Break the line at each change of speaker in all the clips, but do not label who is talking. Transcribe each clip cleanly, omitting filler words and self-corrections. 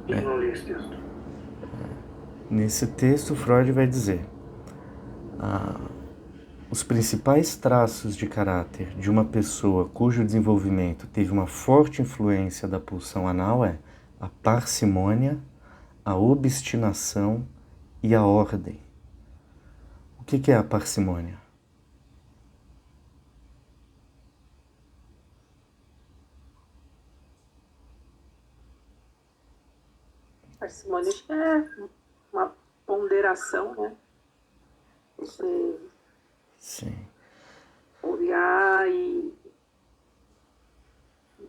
Eu não li esse texto.
Nesse texto, Freud vai dizer: os principais traços de caráter de uma pessoa cujo desenvolvimento teve uma forte influência da pulsão anal é a parcimônia, a obstinação e a ordem. O que é a parcimônia?
Parcimônia é uma ponderação, né? Você
Sim.
olhar e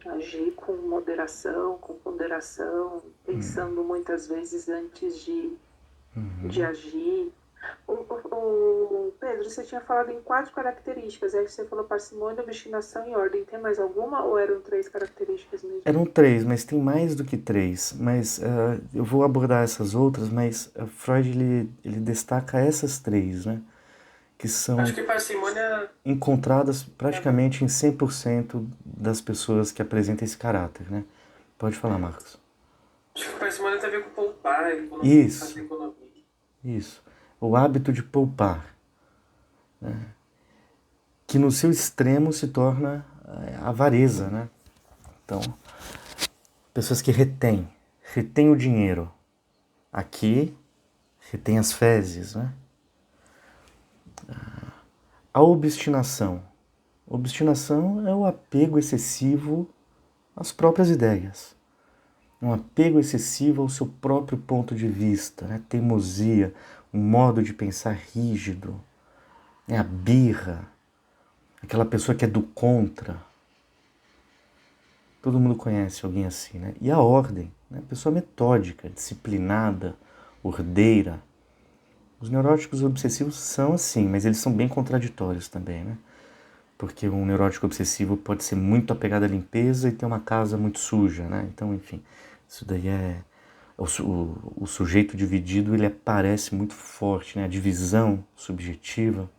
agir com moderação, com ponderação, pensando muitas vezes antes de agir. Pedro, você tinha falado em 4 características, aí você falou parcimônia, obstinação e ordem. Tem mais alguma ou eram 3 características mesmo?
Eram três, mas tem mais do que três. Mas eu vou abordar essas outras, mas Freud ele destaca essas três, né? Que
Acho
são
que parcimônia.
encontradas praticamente em 100% das pessoas que apresentam esse caráter, né? Pode falar, Marcos.
Acho que parcimônia tem a ver com poupar, economia, fazer
Isso,
economia.
isso. O hábito de poupar, que no seu extremo se torna avareza, né? Então, pessoas que retêm o dinheiro. Aqui, retém as fezes, né? A obstinação. Obstinação é o apego excessivo às próprias ideias. Um apego excessivo ao seu próprio ponto de vista, né? Teimosia, um modo de pensar rígido, né? A birra, aquela pessoa que é do contra. Todo mundo conhece alguém assim, né? E a ordem, né? Pessoa metódica, disciplinada, ordeira. Os neuróticos obsessivos são assim, mas eles são bem contraditórios também, né? Porque um neurótico obsessivo pode ser muito apegado à limpeza e ter uma casa muito suja, né? Então, enfim, isso daí é... O sujeito dividido, ele aparece muito forte, né? A divisão subjetiva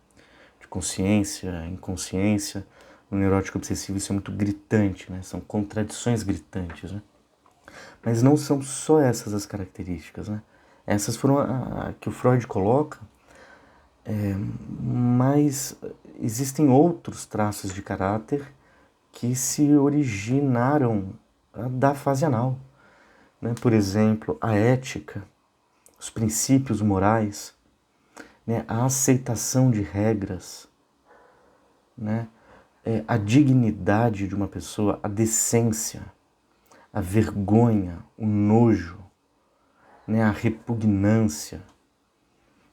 de consciência, inconsciência. No neurótico obsessivo isso é muito gritante, né? São contradições gritantes, né? Mas não são só essas as características, né? Essas foram a que o Freud coloca, mas existem outros traços de caráter que se originaram da fase anal, né? Por exemplo, a ética, os princípios morais, né? A aceitação de regras, né? A dignidade de uma pessoa, a decência, a vergonha, o nojo, né? A repugnância,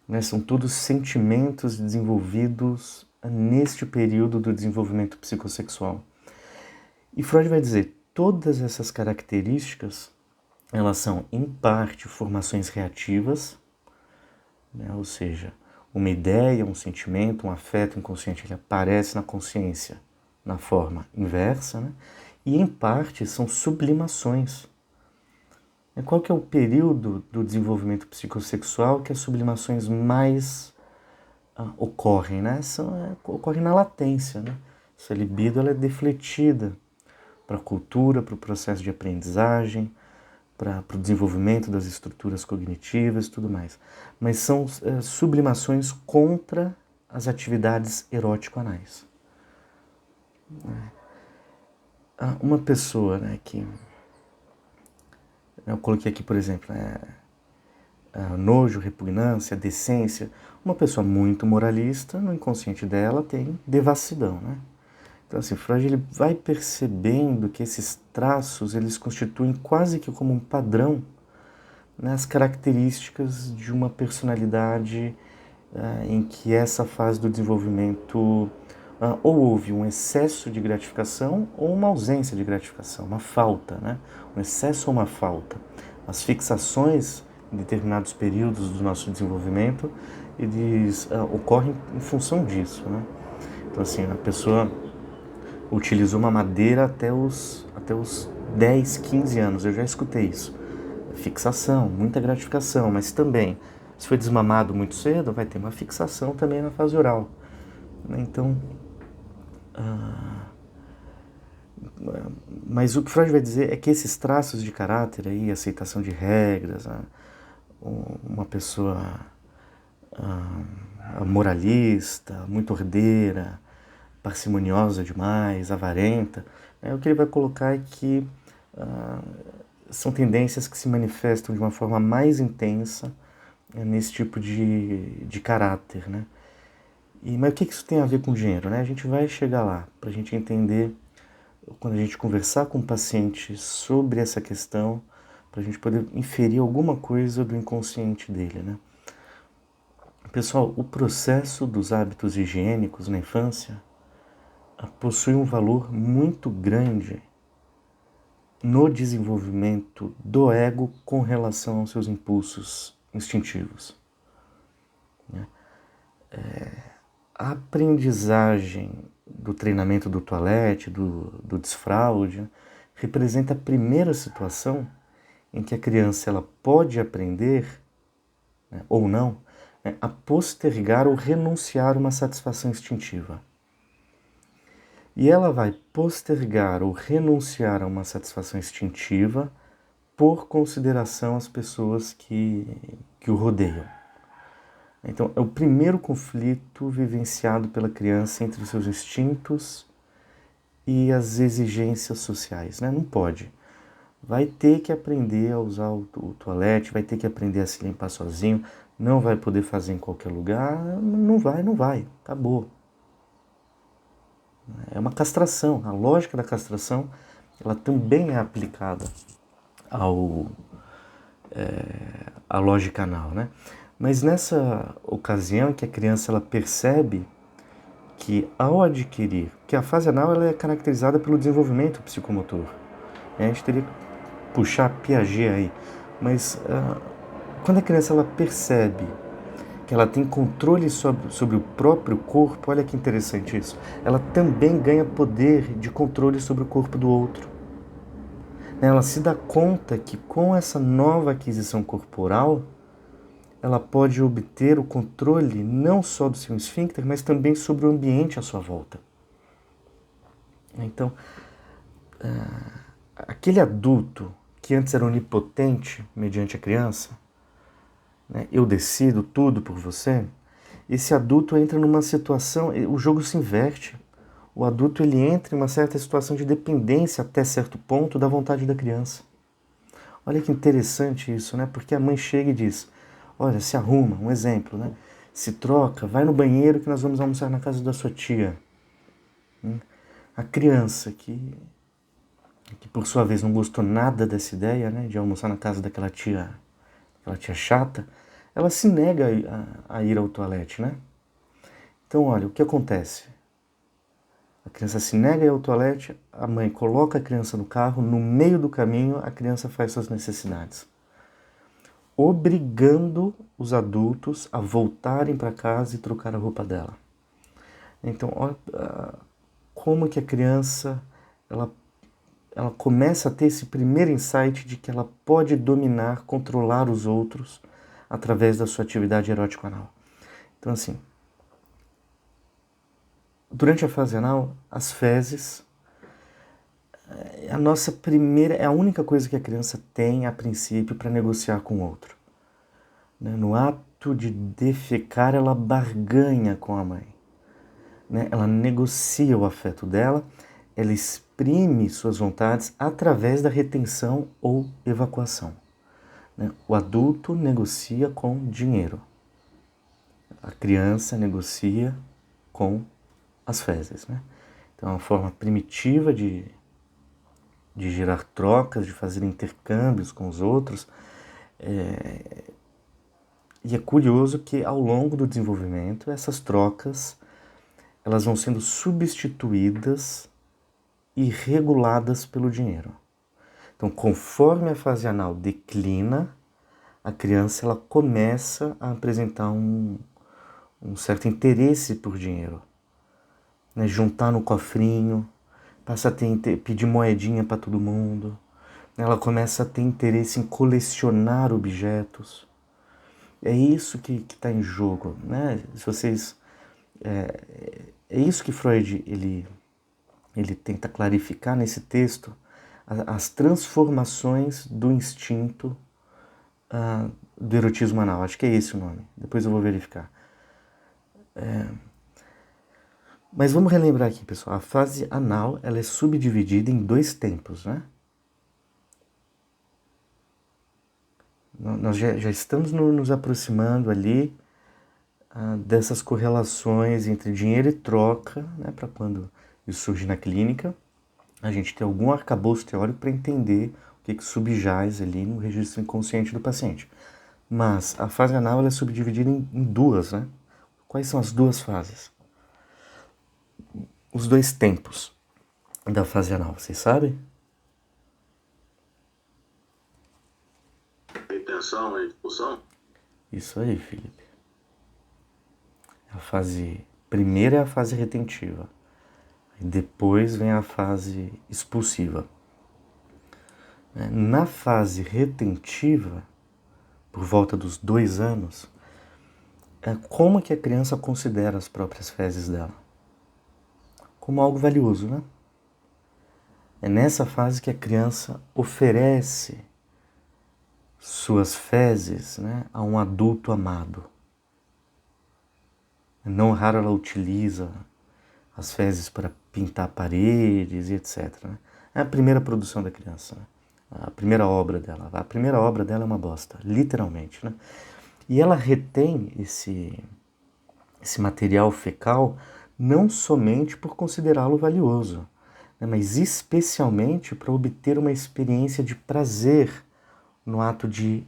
né? São todos sentimentos desenvolvidos neste período do desenvolvimento psicossexual. E Freud vai dizer, todas essas características, elas são, em parte, formações reativas, né? Ou seja, uma ideia, um sentimento, um afeto inconsciente, ele aparece na consciência na forma inversa, né? E, em parte, são sublimações. Qual que é o período do desenvolvimento psicossexual que as sublimações mais ocorrem, né? Ocorrem na latência, né? Essa libido ela é defletida para a cultura, para o processo de aprendizagem, para o desenvolvimento das estruturas cognitivas e tudo mais. Mas são sublimações contra as atividades erótico-anais. Uma pessoa, né, que... Eu coloquei aqui, por exemplo, nojo, repugnância, decência. Uma pessoa muito moralista, no inconsciente dela tem devassidão, né? Então, assim, Freud ele vai percebendo que esses traços eles constituem quase que como um padrão, né, as características de uma personalidade em que essa fase do desenvolvimento ou houve um excesso de gratificação ou uma ausência de gratificação, uma falta, né? Um excesso ou uma falta. As fixações em determinados períodos do nosso desenvolvimento, eles ocorrem em função disso, né? Então, assim, a pessoa utilizou uma madeira até os 10, 15 anos. Eu já escutei isso. Fixação, muita gratificação, mas também, se foi desmamado muito cedo, vai ter uma fixação também na fase oral. Então, Mas o que Freud vai dizer é que esses traços de caráter aí, aceitação de regras, uma pessoa moralista, muito ordeira, parcimoniosa demais, avarenta, o que ele vai colocar é que são tendências que se manifestam de uma forma mais intensa nesse tipo de caráter, né? Mas o que isso tem a ver com dinheiro, né? A gente vai chegar lá para a gente entender, quando a gente conversar com o paciente sobre essa questão, para a gente poder inferir alguma coisa do inconsciente dele, né? Pessoal, o processo dos hábitos higiênicos na infância possui um valor muito grande no desenvolvimento do ego com relação aos seus impulsos instintivos. A aprendizagem do treinamento do toalete, do desfraude, representa a primeira situação em que a criança ela pode aprender, né, ou não, né, a postergar ou renunciar uma satisfação instintiva. E ela vai postergar ou renunciar a uma satisfação instintiva por consideração às pessoas que o rodeiam. Então, é o primeiro conflito vivenciado pela criança entre os seus instintos e as exigências sociais, né? Não pode. Vai ter que aprender a usar o toalete, vai ter que aprender a se limpar sozinho, não vai poder fazer em qualquer lugar, não vai, acabou. É uma castração, a lógica da castração, ela também é aplicada à lógica anal, né? Mas nessa ocasião que a criança ela percebe que ao adquirir, que a fase anal ela é caracterizada pelo desenvolvimento psicomotor, né? A gente teria que puxar Piaget aí, mas quando a criança ela percebe que ela tem controle sobre o próprio corpo, olha que interessante isso, ela também ganha poder de controle sobre o corpo do outro. Ela se dá conta que com essa nova aquisição corporal, ela pode obter o controle não só do seu esfíncter, mas também sobre o ambiente à sua volta. Então, aquele adulto que antes era onipotente mediante a criança, né, eu decido tudo por você, esse adulto entra numa situação, o jogo se inverte. O adulto ele entra em uma certa situação de dependência até certo ponto da vontade da criança. Olha que interessante isso, né? Porque a mãe chega e diz, olha, se arruma, um exemplo, né? Se troca, vai no banheiro que nós vamos almoçar na casa da sua tia. A criança que por sua vez não gostou nada dessa ideia, né, de almoçar na casa daquela tia chata, ela se nega a ir ao toalete, né? Então, olha, o que acontece? A criança se nega a ir ao toalete, a mãe coloca a criança no carro, no meio do caminho a criança faz suas necessidades, obrigando os adultos a voltarem para casa e trocar a roupa dela. Então, olha como que a criança ela começa a ter esse primeiro insight de que ela pode dominar, controlar os outros através da sua atividade erótico-anal. Então, assim, durante a fase anal, as fezes é a única coisa que a criança tem a princípio para negociar com o outro. No ato de defecar, ela barganha com a mãe. Ela negocia o afeto dela, ela exprime suas vontades através da retenção ou evacuação. O adulto negocia com dinheiro. A criança negocia com as fezes. Então é uma forma primitiva de gerar trocas, de fazer intercâmbios com os outros. E é curioso que ao longo do desenvolvimento essas trocas elas vão sendo substituídas e reguladas pelo dinheiro. Então, conforme a fase anal declina, a criança ela começa a apresentar um certo interesse por dinheiro. Juntar no cofrinho, passa a pedir moedinha para todo mundo. Ela começa a ter interesse em colecionar objetos. É isso que está em jogo, né? Se vocês, é isso que Freud ele ele tenta clarificar nesse texto as transformações do instinto do erotismo anal. Acho que é esse o nome, depois eu vou verificar. Mas vamos relembrar aqui, pessoal. A fase anal ela é subdividida em 2 tempos, né? Nós já estamos nos aproximando ali dessas correlações entre dinheiro e troca, né, para quando isso surge na clínica, a gente ter algum arcabouço teórico para entender o que subjaz ali no registro inconsciente do paciente. Mas a fase anal ela é subdividida em 2, né? Quais são as 2 fases? Os 2 tempos da fase anal, vocês sabem?
Intenção e expulsão?
Isso aí, Felipe. A fase primeira é a fase retentiva. E depois vem a fase expulsiva. Na fase retentiva, por volta dos 2 anos, como que a criança considera as próprias fezes dela? Como algo valioso, né? É nessa fase que a criança oferece suas fezes, né, a um adulto amado. Não raro ela utiliza as fezes para pintar paredes e etc. Né? É a primeira produção da criança, né? A primeira obra dela. A primeira obra dela é uma bosta, literalmente. Né? E ela retém esse material fecal não somente por considerá-lo valioso, né, mas especialmente para obter uma experiência de prazer no ato de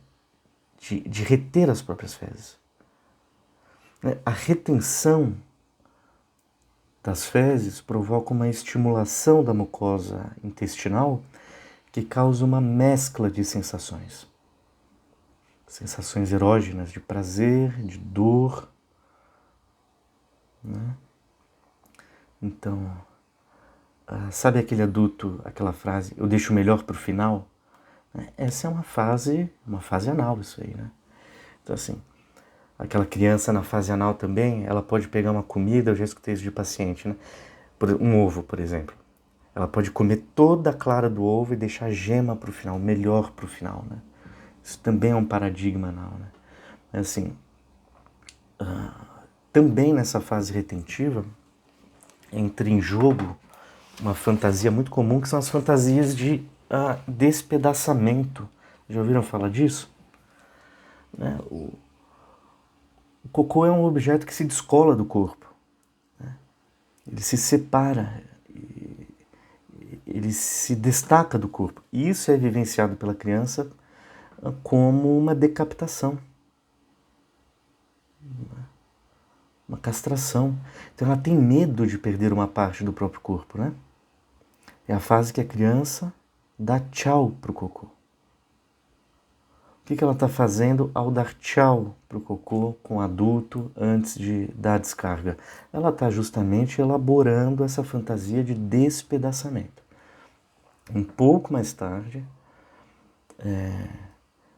reter as próprias fezes. A retenção das fezes provoca uma estimulação da mucosa intestinal que causa uma mescla de sensações. Sensações erógenas de prazer, de dor. Né? Então, sabe aquele adulto, aquela frase, eu deixo o melhor para o final? Essa é uma fase anal isso aí, né? Então assim, aquela criança na fase anal também, ela pode pegar uma comida, eu já escutei isso de paciente, né? Um ovo, por exemplo. Ela pode comer toda a clara do ovo e deixar a gema para o final, o melhor para o final, né? Isso também é um paradigma anal, né? Mas assim, também nessa fase retentiva, entra em jogo uma fantasia muito comum, que são as fantasias de despedaçamento. Já ouviram falar disso? Né? O cocô é um objeto que se descola do corpo. Né? Ele se separa, ele se destaca do corpo. E isso é vivenciado pela criança como uma decapitação, uma castração. Então ela tem medo de perder uma parte do próprio corpo, né? É a fase que a criança dá tchau pro cocô. O que ela está fazendo ao dar tchau pro cocô com o adulto antes de dar a descarga? Ela está justamente elaborando essa fantasia de despedaçamento. Um pouco mais tarde,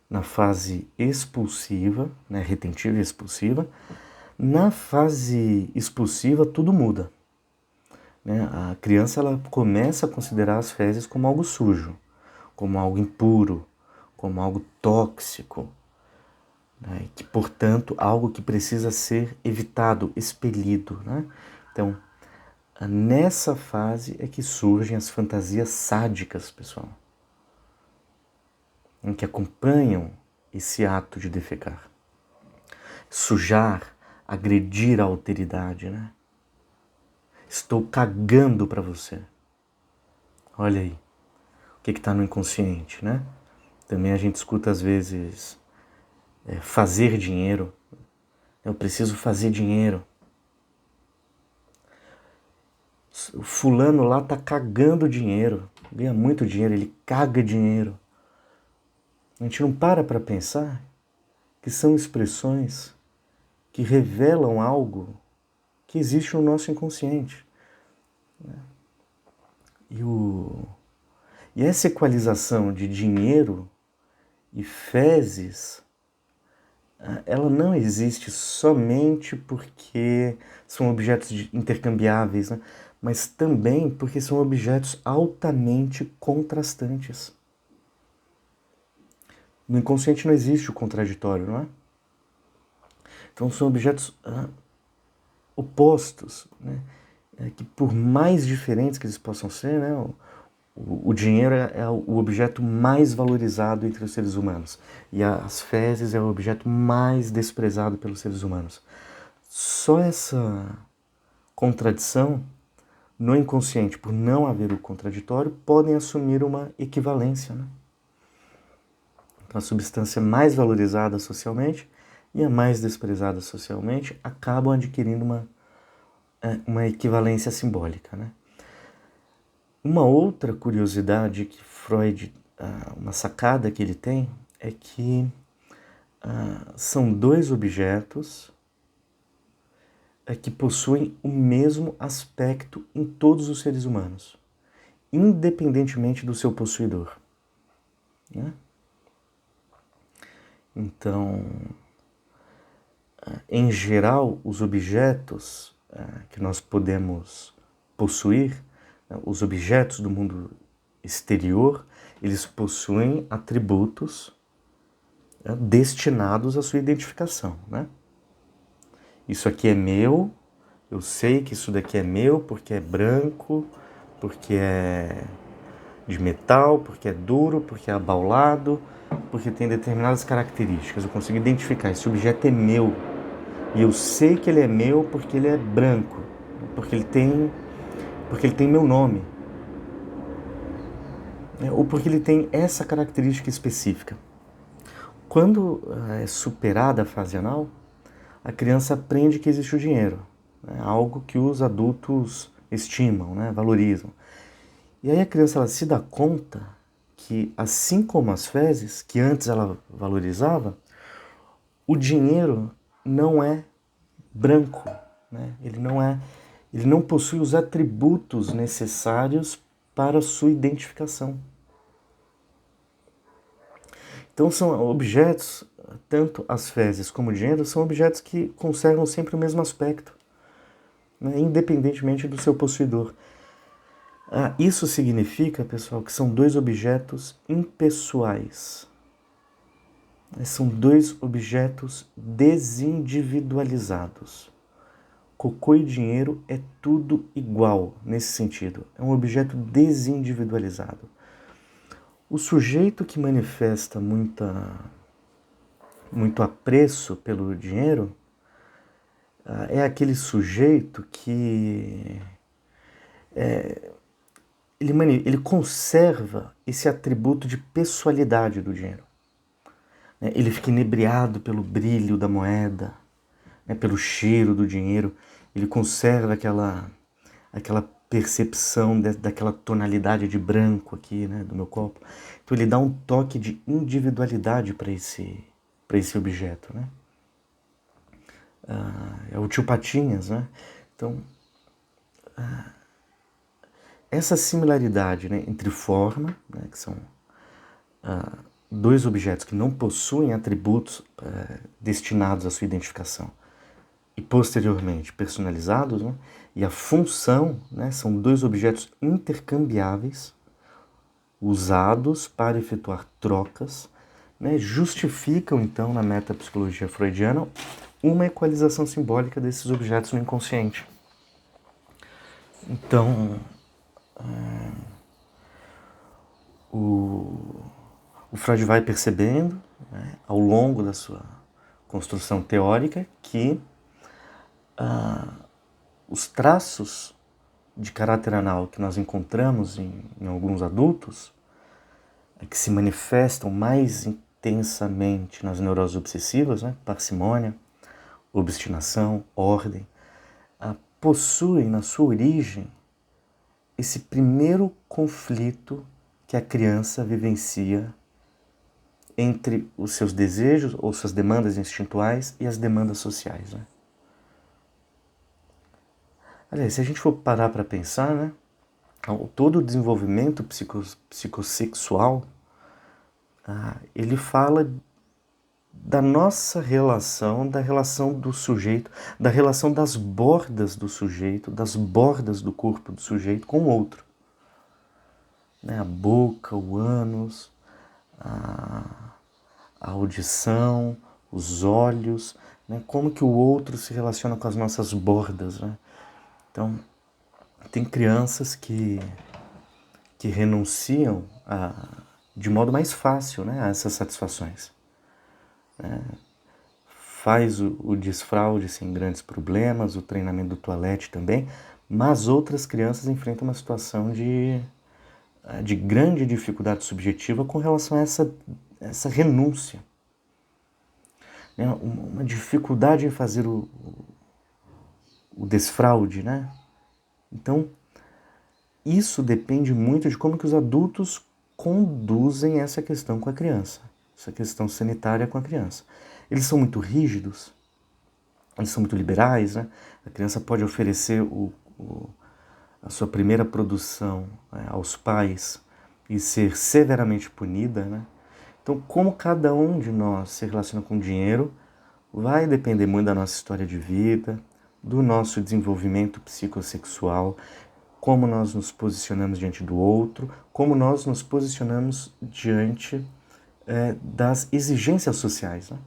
na fase expulsiva, né, retentiva e expulsiva, na fase expulsiva tudo muda. Né? A criança ela começa a considerar as fezes como algo sujo, como algo impuro, como algo tóxico, né? Que, portanto, algo que precisa ser evitado, expelido. Né? Então, nessa fase é que surgem as fantasias sádicas, pessoal, em que acompanham esse ato de defecar. Sujar, agredir a alteridade, né? Estou cagando para você. Olha aí, o que está no inconsciente, né? Também a gente escuta às vezes fazer dinheiro. Eu preciso fazer dinheiro. O fulano lá tá cagando dinheiro, ganha muito dinheiro, ele caga dinheiro. A gente não para pensar que são expressões que revelam algo que existe no nosso inconsciente. E essa equalização de dinheiro e fezes, ela não existe somente porque são objetos intercambiáveis, né? mas também porque são objetos altamente contrastantes. No inconsciente não existe o contraditório, não é? Então são objetos opostos, né? Que por mais diferentes que eles possam ser, né? O dinheiro é o objeto mais valorizado entre os seres humanos e as fezes é o objeto mais desprezado pelos seres humanos. Só essa contradição no inconsciente, por não haver o contraditório, podem assumir uma equivalência, né? Então, a substância mais valorizada socialmente e a mais desprezada socialmente acabam adquirindo uma equivalência simbólica, né? Uma outra curiosidade que Freud, uma sacada que ele tem, é que são dois objetos que possuem o mesmo aspecto em todos os seres humanos, independentemente do seu possuidor, né? Então, em geral, os objetos que nós podemos possuir, os objetos do mundo exterior, eles possuem atributos destinados à sua identificação, né? Isso aqui é meu, eu sei que isso daqui é meu porque é branco, porque é de metal, porque é duro, porque é abaulado, porque tem determinadas características. Eu consigo identificar, esse objeto é meu. E eu sei que ele é meu porque ele é branco, porque ele tem meu nome. Ou porque ele tem essa característica específica. Quando é superada a fase anal, a criança aprende que existe o dinheiro, né? Algo que os adultos estimam, né? Valorizam. E aí a criança ela se dá conta que, assim como as fezes, que antes ela valorizava, o dinheiro não é branco, né? Ele não possui os atributos necessários para a sua identificação. Então são objetos, tanto as fezes como o dinheiro, são objetos que conservam sempre o mesmo aspecto, né? Independentemente do seu possuidor. Isso significa, pessoal, que são dois objetos impessoais. São dois objetos desindividualizados. Cocô e dinheiro é tudo igual nesse sentido. É um objeto desindividualizado. O sujeito que manifesta muito apreço pelo dinheiro é aquele sujeito que ele conserva esse atributo de pessoalidade do dinheiro. Ele fica inebriado pelo brilho da moeda, pelo cheiro do dinheiro. Ele conserva aquela percepção daquela tonalidade de branco aqui, né, do meu copo. Então ele dá um toque de individualidade para esse objeto, né? É o tio Patinhas, né? Então, essa similaridade, né, entre forma, né, que são dois objetos que não possuem atributos destinados à sua identificação, e posteriormente personalizados, né, e a função, né, são dois objetos intercambiáveis, usados para efetuar trocas, né, justificam então na metapsicologia freudiana uma equalização simbólica desses objetos no inconsciente. Então, o Freud vai percebendo, né, ao longo da sua construção teórica, que os traços de caráter anal que nós encontramos em alguns adultos, que se manifestam mais intensamente nas neuroses obsessivas, né, parcimônia, obstinação, ordem, possuem na sua origem esse primeiro conflito que a criança vivencia entre os seus desejos ou suas demandas instintuais e as demandas sociais, né? Aliás, se a gente for parar para pensar, né, todo o desenvolvimento psicossexual, ele fala da nossa relação, da relação do sujeito, da relação das bordas do sujeito, das bordas do corpo do sujeito com o outro. Né? A boca, o ânus, a audição, os olhos, né? Como que o outro se relaciona com as nossas bordas. Né? Então, tem crianças que renunciam de modo mais fácil, né, a essas satisfações. Faz o desfraude sem grandes problemas, o treinamento do toalete também, mas outras crianças enfrentam uma situação de grande dificuldade subjetiva com relação a essa renúncia. Né? Uma dificuldade em fazer o desfraude, né? Então, isso depende muito de como que os adultos conduzem essa questão com a criança, essa questão sanitária com a criança. Eles são muito rígidos, eles são muito liberais, né? A criança pode oferecer a sua primeira produção, né, aos pais e ser severamente punida, né? Então, como cada um de nós se relaciona com o dinheiro vai depender muito da nossa história de vida, do nosso desenvolvimento psicossexual, como nós nos posicionamos diante do outro, como nós nos posicionamos diante das exigências sociais, né?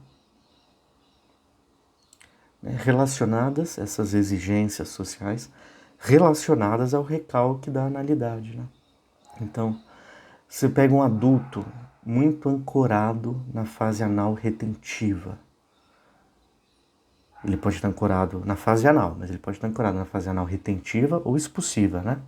Relacionadas, essas exigências sociais, relacionadas ao recalque da analidade. Né? Então, você pega um adulto muito ancorado na fase anal retentiva. Ele pode estar ancorado na fase anal, mas ele pode estar ancorado na fase anal retentiva ou expulsiva, né?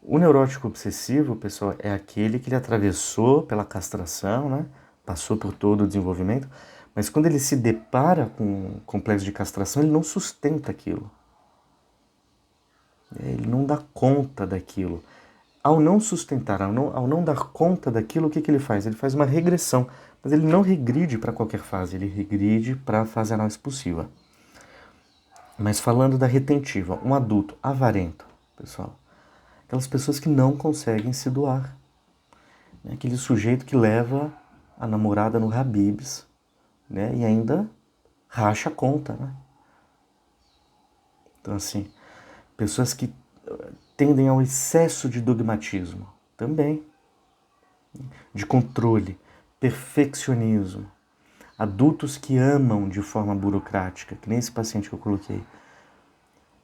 O neurótico obsessivo, pessoal, é aquele que ele atravessou pela castração, né? Passou por todo o desenvolvimento, mas quando ele se depara com o complexo de castração, ele não sustenta aquilo. Ele não dá conta daquilo. Ao não sustentar, ao não dar conta daquilo, o que ele faz? Ele faz uma regressão, mas ele não regride para qualquer fase, ele regride para a fase anal expulsiva. Mas falando da retentiva, um adulto avarento, pessoal, aquelas pessoas que não conseguem se doar. Né? Aquele sujeito que leva a namorada no Habib's, né? E ainda racha a conta. Né? Então, assim, pessoas que tendem ao excesso de dogmatismo também, de controle, perfeccionismo. Adultos que amam de forma burocrática, que nem esse paciente que eu coloquei.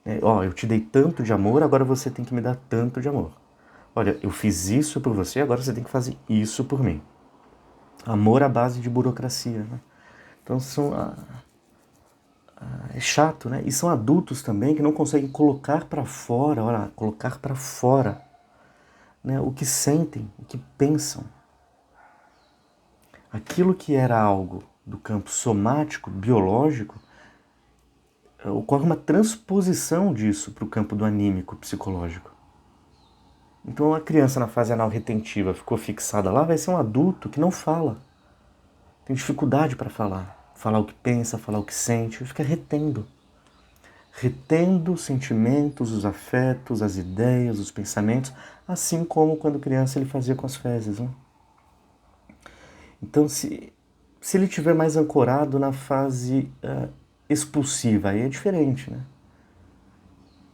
Eu te dei tanto de amor, agora você tem que me dar tanto de amor. Olha, eu fiz isso por você, agora você tem que fazer isso por mim. Amor à base de burocracia, né? Então é chato, né? E são adultos também que não conseguem colocar para fora, né, o que sentem, o que pensam. Aquilo que era algo do campo somático, biológico, ocorre uma transposição disso para o campo do anímico, psicológico. Então a criança na fase anal retentiva ficou fixada lá, vai ser um adulto que não fala. Tem dificuldade para falar. Falar o que pensa, falar o que sente, fica retendo. Retendo os sentimentos, os afetos, as ideias, os pensamentos, assim como quando criança ele fazia com as fezes. Né? Então, se ele estiver mais ancorado na fase expulsiva, aí é diferente, né?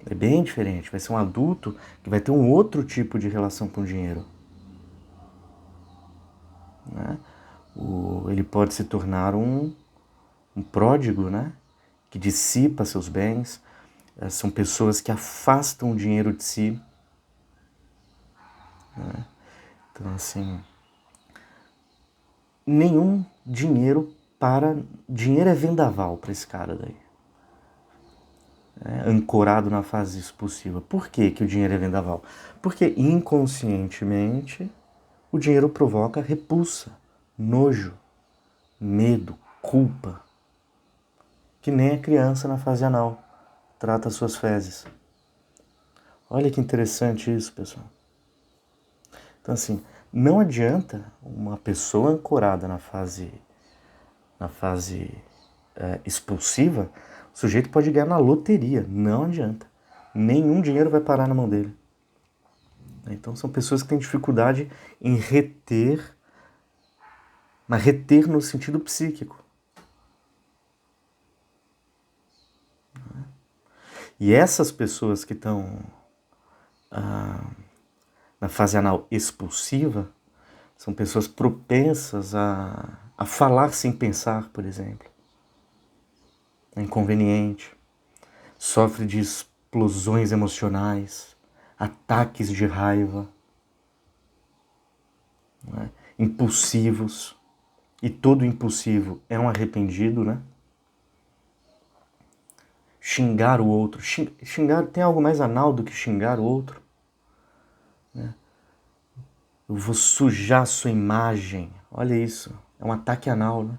É bem diferente. Vai ser um adulto que vai ter um outro tipo de relação com o dinheiro. Né? Ele pode se tornar um pródigo, né? Que dissipa seus bens. São pessoas que afastam o dinheiro de si. Né? Então, assim, nenhum dinheiro para... Dinheiro é vendaval para esse cara daí. Ancorado na fase expulsiva. Por que o dinheiro é vendaval? Porque inconscientemente o dinheiro provoca repulsa, nojo, medo, culpa. Que nem a criança na fase anal trata as suas fezes. Olha que interessante isso, pessoal. Então, assim, não adianta uma pessoa ancorada na fase expulsiva, o sujeito pode ganhar na loteria, não adianta. Nenhum dinheiro vai parar na mão dele. Então são pessoas que têm dificuldade em reter, mas reter no sentido psíquico. E essas pessoas que estão na fase anal expulsiva são pessoas propensas a falar sem pensar, por exemplo. É inconveniente. Sofre de explosões emocionais, ataques de raiva, né? Impulsivos. E todo impulsivo é um arrependido, né? Xingar o outro. Xingar, tem algo mais anal do que xingar o outro? Né? Eu vou sujar sua imagem. Olha isso. É um ataque anal, né?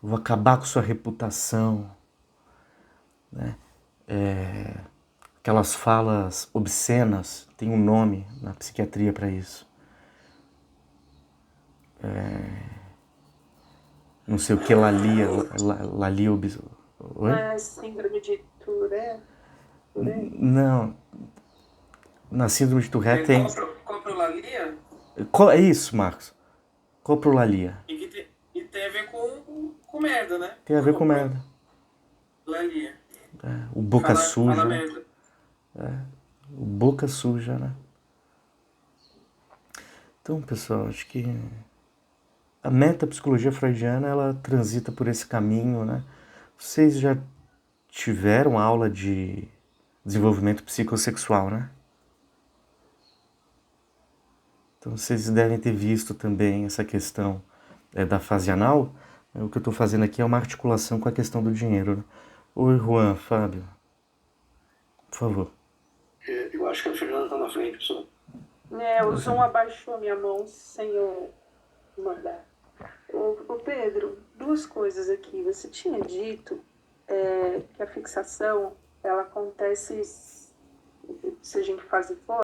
Eu vou acabar com sua reputação. Né? Aquelas falas obscenas, tem um nome na psiquiatria para isso. Não sei o que, Lalia Oi?
Mas síndrome de Tourette?
Não, na síndrome de Tourette tem...
Coprolalia?
É isso, Marcos. Coprolalia.
E tem a ver com merda, né?
Tem a ver com merda.
Lalia.
O boca suja.
Fala merda.
O boca suja, né? Então, pessoal, acho que a metapsicologia freudiana, ela transita por esse caminho, né? Vocês já tiveram aula de desenvolvimento psicossexual, né? Então, vocês devem ter visto também essa questão da fase anal. O que eu estou fazendo aqui é uma articulação com a questão do dinheiro, né? Oi, Juan, Fábio. Por favor.
Eu acho que a Fernanda está na frente, pessoal.
O Zoom abaixou a minha mão sem eu mandar. Ô Pedro, duas coisas aqui. Você tinha dito que a fixação, ela acontece se a gente faz fora.